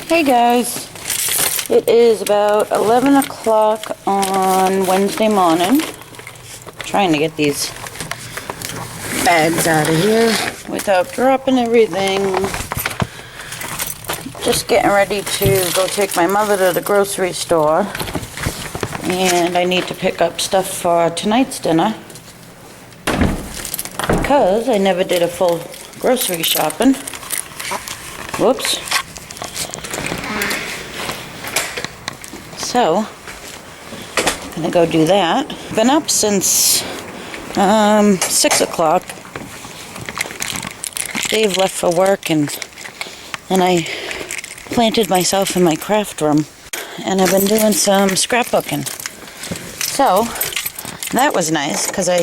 Hey guys, it is about 11 o'clock on Wednesday morning. Trying to get these bags out of here without dropping everything. Just getting ready to go take my mother to the grocery store, and I need to pick up stuff for tonight's dinner because I never did a full grocery shopping. Whoops. So, I'm gonna go do that. Been up since 6 o'clock. Dave left for work, and I planted myself in my craft room, and I've been doing some scrapbooking. So, that was nice because I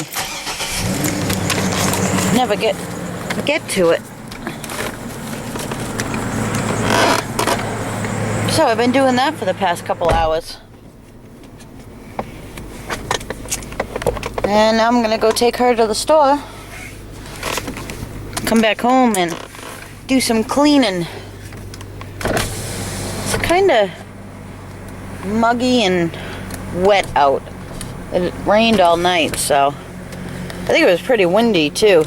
never get to it. So I've been doing that for the past couple hours. And now I'm going to go take her to the store. Come back home and do some cleaning. It's kind of muggy and wet out. It rained all night, so I think it was pretty windy too.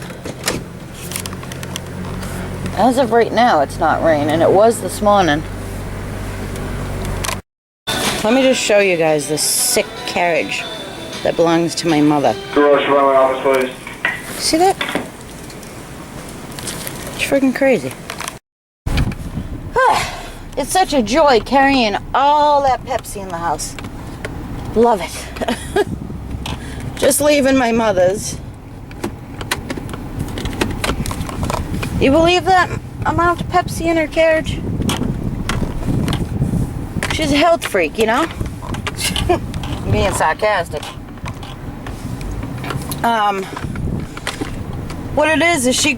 As of right now, it's not raining. It was this morning. Let me just show you guys this sick carriage that belongs to my mother. Garage department office, please. See that? It's freaking crazy. It's such a joy carrying all that Pepsi in the house. Love it. Just leaving my mother's. You believe that amount of Pepsi in her carriage? She's a health freak, you know? Being sarcastic. What it is she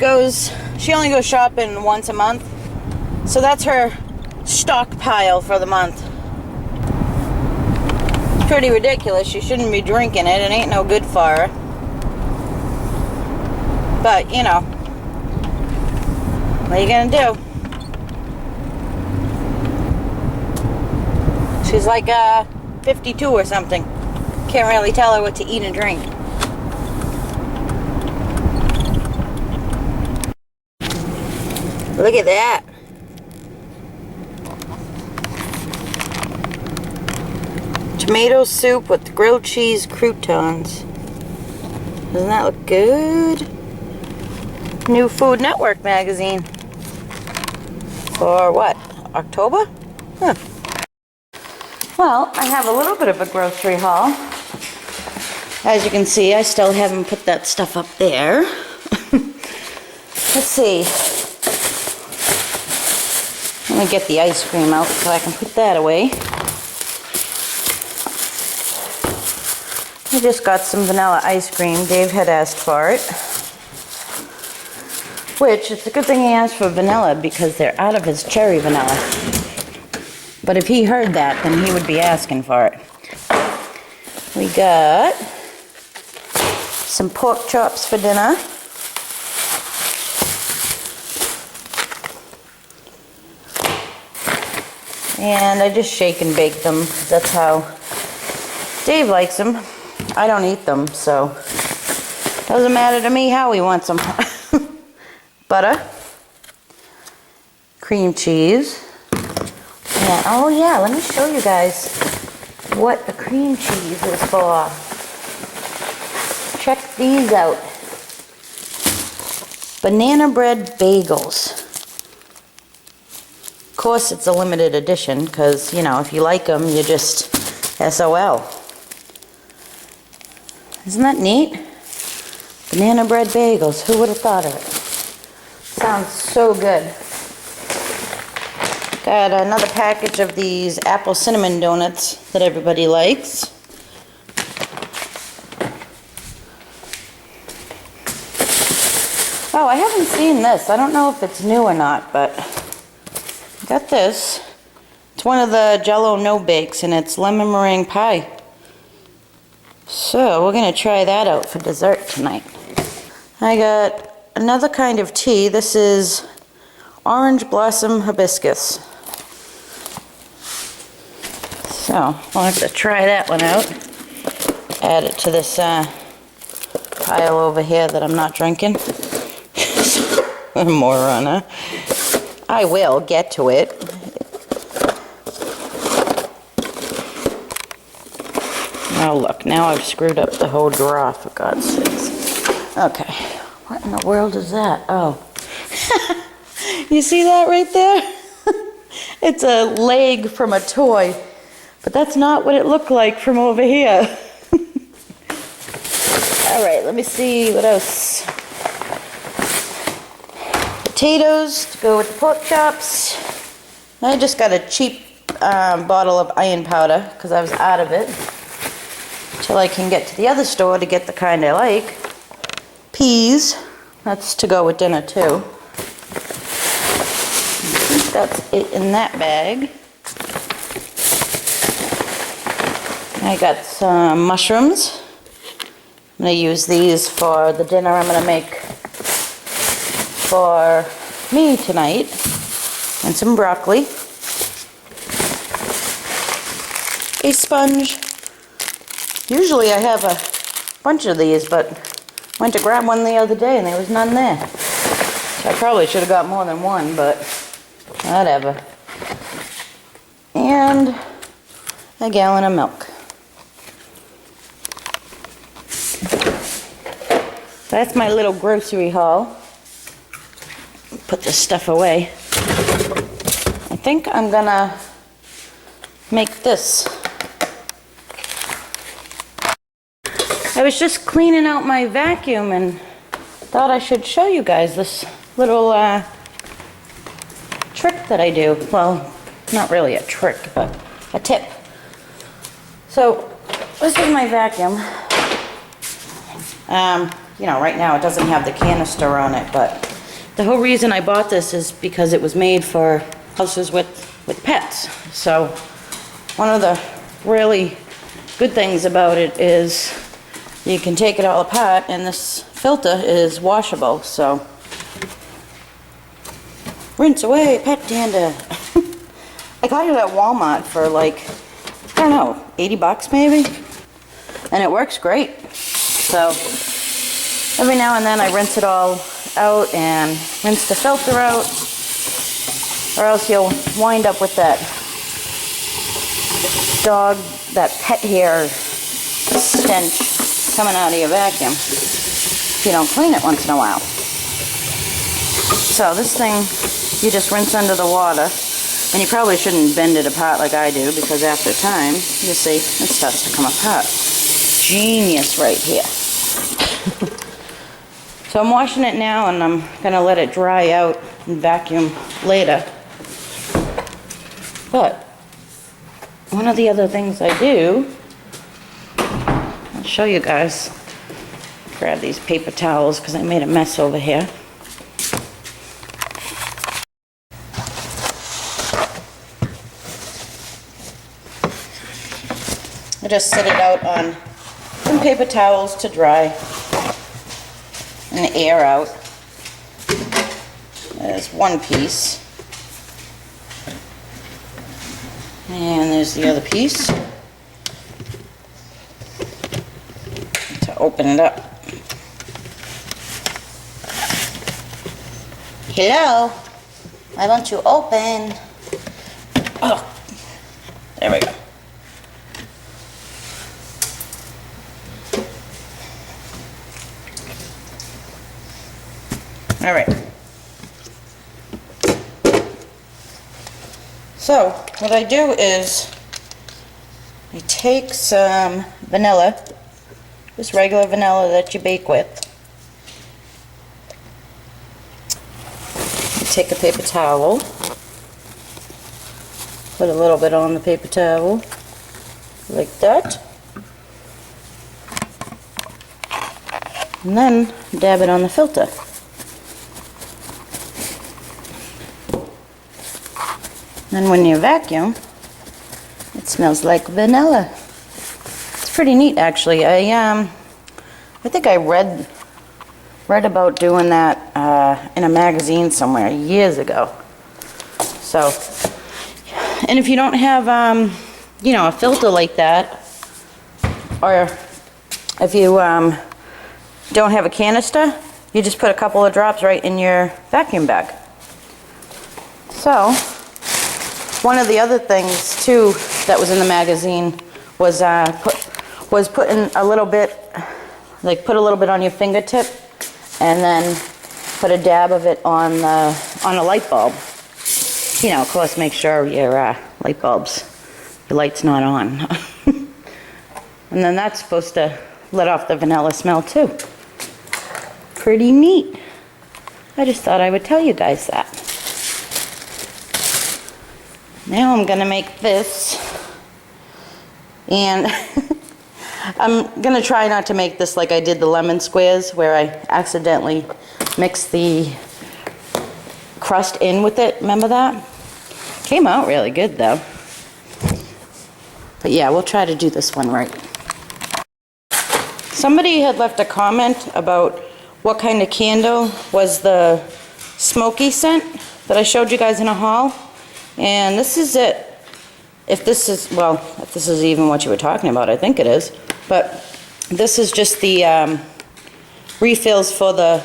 only goes shopping once a month. So that's her stockpile for the month. It's pretty ridiculous. She shouldn't be drinking it. It ain't no good for her. But, you know, what are you gonna do? She's like 52 or something. Can't really tell her what to eat and drink. Look at that. Tomato soup with grilled cheese croutons. Doesn't that look good? New Food Network magazine. For what? October? Huh. Well, I have a little bit of a grocery haul. As you can see, I still haven't put that stuff up there. Let's see. Let me get the ice cream out so I can put that away. I just got some vanilla ice cream. Dave had asked for it. Which, it's a good thing he asked for vanilla because they're out of his cherry vanilla. But if he heard that, then he would be asking for it. We got some pork chops for dinner. And I just shake and bake them. That's how Dave likes them. I don't eat them, so doesn't matter to me how he wants them. Butter. Cream cheese. Yeah, oh yeah, let me show you guys what the cream cheese is for. Check these out. Banana bread bagels. Of course, it's a limited edition because, you know, if you like them, you just SOL. Isn't that neat? Banana bread bagels. Who would have thought of it? Sounds so good. Got another package of these apple cinnamon donuts that everybody likes. Oh, I haven't seen this. I don't know if it's new or not, but I got this. It's one of the Jell-O no-bakes, and it's lemon meringue pie. So we're going to try that out for dessert tonight. I got another kind of tea. This is orange blossom hibiscus. So we'll have to try that one out. Add it to this pile over here that I'm not drinking. Moron, huh? I will get to it. Oh look, now I've screwed up the whole drawer, for God's sakes. Okay, what in the world is that? Oh. You see that right there? It's a leg from a toy, but that's not what it looked like from over here. All right, let me see what else. Potatoes to go with the pork chops. I just got a cheap bottle of iron powder because I was out of it. Till I can get to the other store to get the kind I like. Peas, that's to go with dinner too. I think that's it in that bag. I got some mushrooms. I'm going to use these for the dinner I'm going to make for me tonight. And some broccoli. A sponge. Usually I have a bunch of these, but went to grab one the other day and there was none there. So I probably should have got more than one, but whatever. And a gallon of milk. That's my little grocery haul. Put this stuff away. I think I'm gonna make this. I was just cleaning out my vacuum and thought I should show you guys this little trick that I do. Well, not really a trick, but a tip. So, this is my vacuum. You know, right now it doesn't have the canister on it, but the whole reason I bought this is because it was made for houses with pets. So, one of the really good things about it is you can take it all apart, and this filter is washable, so rinse away, pet dander. I got it at Walmart for like, I don't know, 80 bucks maybe, and it works great. So every now and then I rinse it all out and rinse the filter out, or else you'll wind up with that dog, that pet hair stench coming out of your vacuum if you don't clean it once in a while. So this thing, you just rinse under the water, and you probably shouldn't bend it apart like I do, because after time, you see, it starts to come apart. Genius right here. So I'm washing it now, and I'm gonna let it dry out and vacuum later. But one of the other things I do, I'll show you guys. Grab these paper towels because I made a mess over here. I just set it out on some paper towels to dry and air out. There's one piece. And there's the other piece. To open it up. Hello? Why won't you open? Oh, there we go. All right. So, what I do is I take some vanilla, just regular vanilla that you bake with. Take a paper towel, put a little bit on the paper towel, like that, and then dab it on the filter. Then when you vacuum, it smells like vanilla. It's pretty neat, actually. I think I read about doing that in a magazine somewhere years ago. So, and if you don't have you know, a filter like that, or if you don't have a canister, you just put a couple of drops right in your vacuum bag. So, one of the other things too that was in the magazine was putting a little bit, like put a little bit on your fingertip, and then put a dab of it on a light bulb. You know, of course, make sure your light bulbs, your light's not on. And then that's supposed to let off the vanilla smell too. Pretty neat. I just thought I would tell you guys that. Now I'm gonna make this, and I'm gonna try not to make this like I did the lemon squares, where I accidentally mixed the crust in with it. Remember that? Came out really good though. But yeah, we'll try to do this one right. Somebody had left a comment about what kind of candle was the smoky scent that I showed you guys in a haul. And this is it. If this is, well, if this is even what you were talking about, I think it is. But this is just the refills for the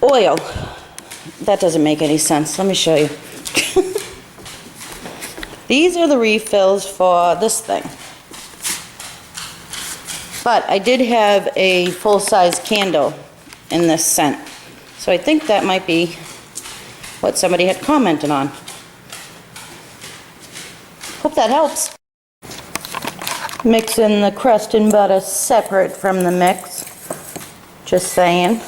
oil. That doesn't make any sense. Let me show you. These are the refills for this thing. But I did have a full-size candle in this scent. So I think that might be what somebody had commented on. Hope that helps. Mixing the crust and butter separate from the mix. Just saying.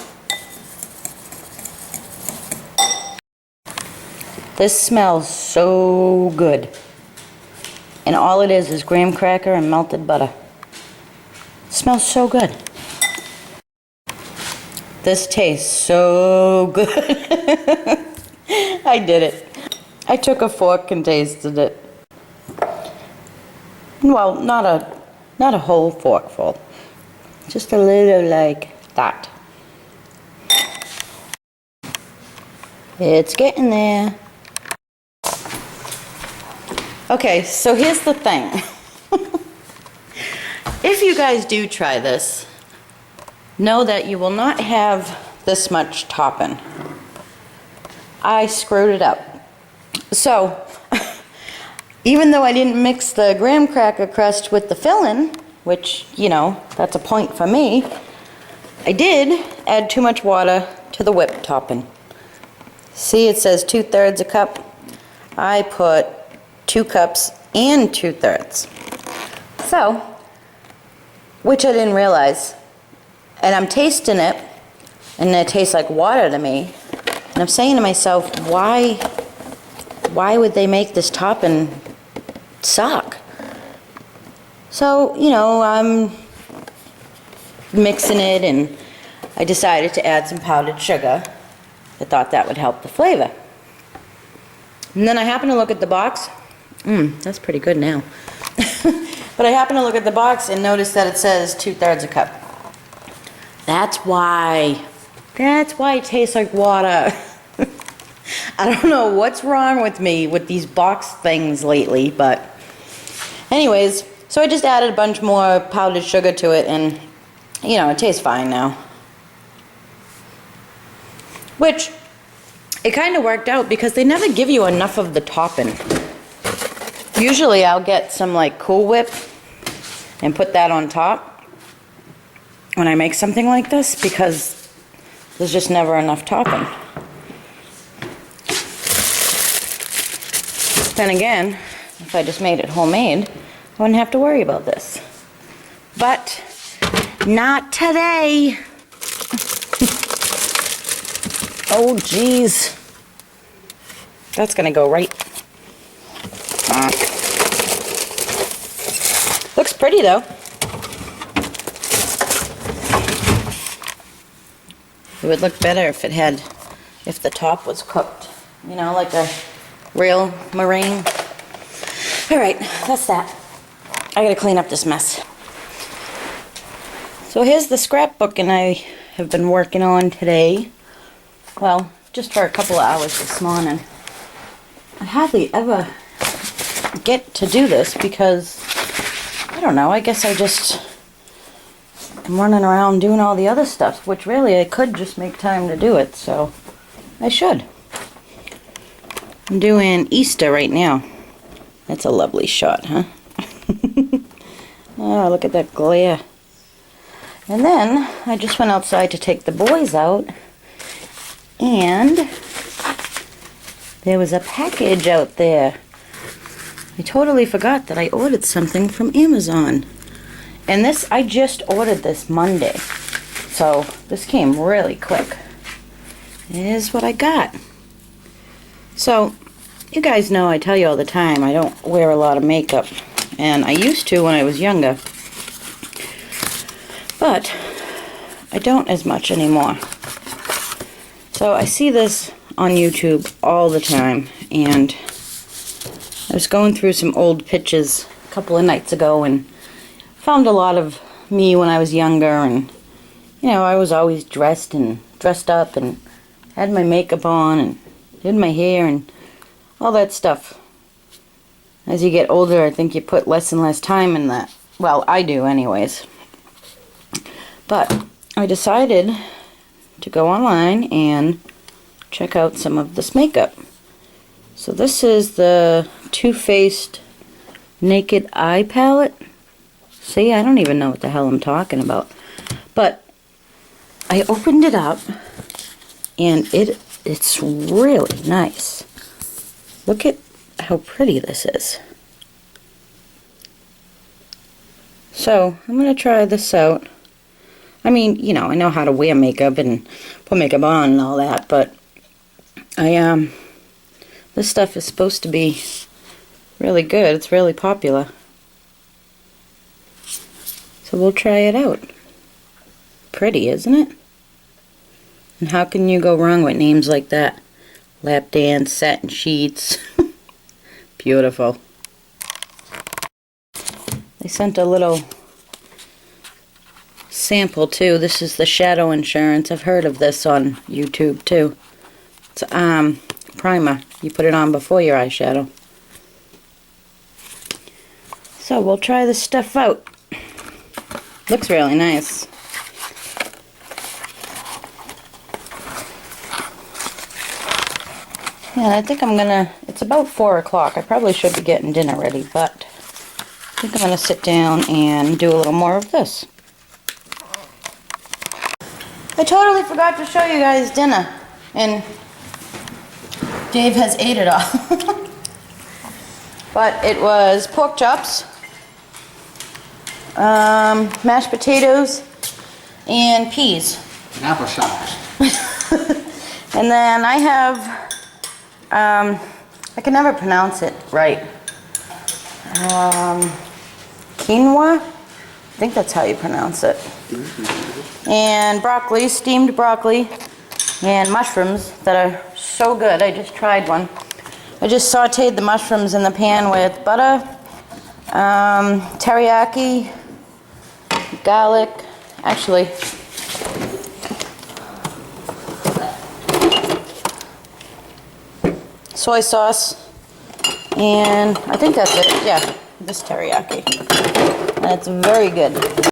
This smells so good. And all it is graham cracker and melted butter. It smells so good. This tastes so good. I did it. I took a fork and tasted it. Well, not a whole forkful. Just a little like that. It's getting there. Okay, so here's the thing. If you guys do try this, know that you will not have this much topping. I screwed it up. So, even though I didn't mix the graham cracker crust with the filling, which, you know, that's a point for me, I did add too much water to the whipped topping. See, it says 2/3 a cup. I put 2 cups and 2/3. So, which I didn't realize. And I'm tasting it, and it tastes like water to me. And I'm saying to myself, why would they make this topping suck? So, you know, I'm mixing it, and I decided to add some powdered sugar. I thought that would help the flavor. And then I happened to look at the box. That's pretty good now. But I happened to look at the box and notice that it says 2/3 a cup. That's why it tastes like water. I don't know what's wrong with me with these box things lately, but anyways, so I just added a bunch more powdered sugar to it, and you know, it tastes fine now. Which, it kind of worked out because they never give you enough of the topping. Usually I'll get some like Cool Whip and put that on top when I make something like this, because there's just never enough topping. Then again, if I just made it homemade, I wouldn't have to worry about this. But not today. Oh geez. That's gonna go right. Looks pretty though. It would look better if the top was cooked, you know, like a real meringue. All right, that's that. I gotta clean up this mess. So here's the scrapbooking I have been working on today. Well, just for a couple of hours this morning. I hardly ever get to do this because, I don't know, I guess I just am running around doing all the other stuff, which really I could just make time to do it, so I should. I'm doing Easter right now. That's a lovely shot, huh? Oh, look at that glare. And then I just went outside to take the boys out, and there was a package out there. I totally forgot that I ordered something from Amazon. And this, I just ordered this Monday. So this came really quick. Here's what I got. So, you guys know I tell you all the time I don't wear a lot of makeup. And I used to when I was younger. But I don't as much anymore. So I see this on YouTube all the time, and I was going through some old pictures a couple of nights ago and found a lot of me when I was younger, and you know, I was always dressed up and had my makeup on and did my hair and all that stuff. As you get older, I think you put less and less time in that. Well, I do anyways. But I decided to go online and check out some of this makeup. So this is the Too Faced Naked Eye Palette. See, I don't even know what the hell I'm talking about. But I opened it up, and it's really nice. Look at how pretty this is. So, I'm going to try this out. I mean, you know, I know how to wear makeup and put makeup on and all that, but this stuff is supposed to be really good. It's really popular. So we'll try it out. Pretty, isn't it? And how can you go wrong with names like that? Lap Dance, Satin Sheets. Beautiful. They sent a little sample too. This is the Shadow Insurance. I've heard of this on YouTube too. It's primer. You put it on before your eyeshadow. So we'll try this stuff out. Looks really nice. Yeah, I think I'm gonna, it's about 4 o'clock. I probably should be getting dinner ready, but I think I'm gonna sit down and do a little more of this. I totally forgot to show you guys dinner, and Dave has ate it all. But it was pork chops, mashed potatoes, and peas. And applesauce. And then I have, I can never pronounce it right. Quinoa? I think that's how you pronounce it. And broccoli, steamed broccoli, and mushrooms that are so good. I just tried one. I just sauteed the mushrooms in the pan with butter, teriyaki, garlic, actually, soy sauce, and I think that's it. Yeah, this teriyaki. And it's very good.